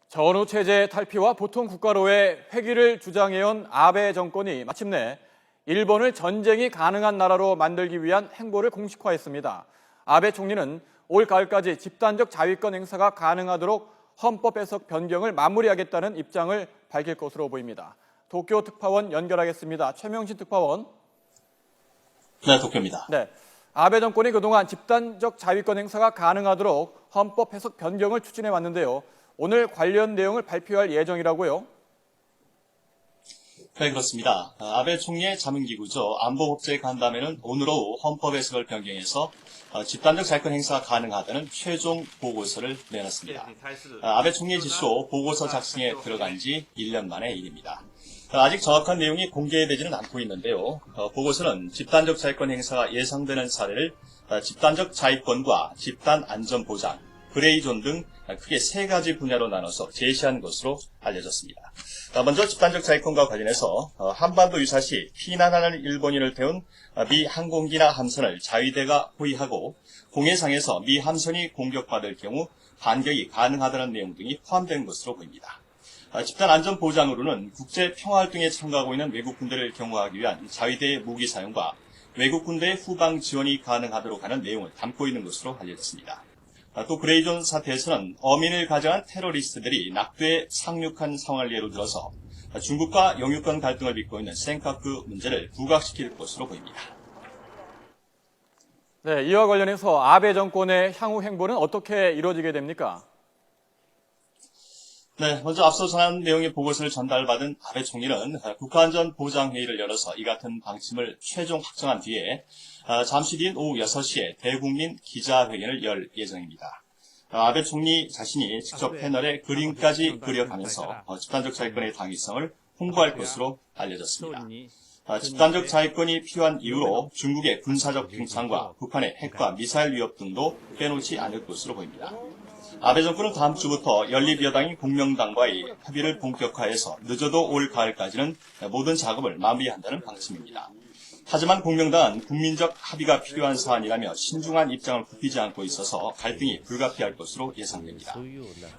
전후 체제 탈피와 보통 국가로의 회귀를 주장해온 아베 정권이 마침내 일본을 전쟁이 가능한 나라로 만들기 위한 행보를 공식화했습니다. 아베 총리는 올 가을까지 집단적 자위권 행사가 가능하도록 헌법 해석 변경을 마무리하겠다는 입장을 밝힐 것으로 보입니다. 도쿄 특파원 연결하겠습니다. 최명신 특파원. 네, 도쿄입니다. 네, 아베 정권이 그동안 집단적 자위권 행사가 가능하도록 헌법 해석 변경을 추진해 왔는데요. 오늘 관련 내용을 발표할 예정이라고요? 네, 그렇습니다. 아베 총리의 자문기구죠. 안보법제 간담회는 오늘 오후 헌법 해석을 변경해서 집단적 자위권 행사가 가능하다는 최종 보고서를 내놨습니다. 아베 총리의 지시로 보고서 작성에 들어간 지 1년 만의 일입니다. 아직 정확한 내용이 공개되지는 않고 있는데요. 보고서는 집단적 자위권 행사가 예상되는 사례를 집단적 자위권과 집단 안전보장, 그레이존 등 크게 세 가지 분야로 나눠서 제시한 것으로 알려졌습니다. 먼저 집단적 자위권과 관련해서 한반도 유사시 피난하는 일본인을 태운 미 항공기나 함선을 자위대가 호위하고 공해상에서 미 함선이 공격받을 경우 반격이 가능하다는 내용 등이 포함된 것으로 보입니다. 집단 안전 보장으로는 국제 평화활동에 참가하고 있는 외국 군대를 경호하기 위한 자위대의 무기 사용과 외국 군대의 후방 지원이 가능하도록 하는 내용을 담고 있는 것으로 알려졌습니다. 또 그레이존 사태에서는 어민을 가장한 테러리스트들이 낙도에 상륙한 상황을 예로 들어서 중국과 영유권 갈등을 빚고 있는 센카쿠 문제를 부각시킬 것으로 보입니다. 네, 이와 관련해서 아베 정권의 향후 행보는 어떻게 이루어지게 됩니까? 네, 먼저 앞서 전한 내용의 보고서를 전달받은 아베 총리는 국가안전보장회의를 열어서 이 같은 방침을 최종 확정한 뒤에 잠시 뒤인 오후 6시에 대국민 기자회견을 열 예정입니다. 아베 총리 자신이 직접 패널에 그림까지 그려가면서 집단적 자위권의 당위성을 홍보할 것으로 알려졌습니다. 집단적 자위권이 필요한 이유로 중국의 군사적 팽창과 북한의 핵과 미사일 위협 등도 빼놓지 않을 것으로 보입니다. 아베 정권은 다음 주부터 연립여당인 공명당과의 협의를 본격화해서 늦어도 올 가을까지는 모든 작업을 마무리한다는 방침입니다. 하지만 공명당은 국민적 합의가 필요한 사안이라며 신중한 입장을 굽히지 않고 있어서 갈등이 불가피할 것으로 예상됩니다.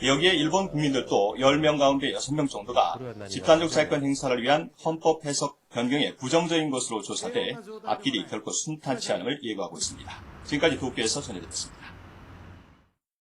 여기에 일본 국민들도 10명 가운데 6명 정도가 집단적 자위권 행사를 위한 헌법 해석 변경에 부정적인 것으로 조사돼 앞길이 결코 순탄치 않음을 예고하고 있습니다. 지금까지 도쿄에서 전해드렸습니다.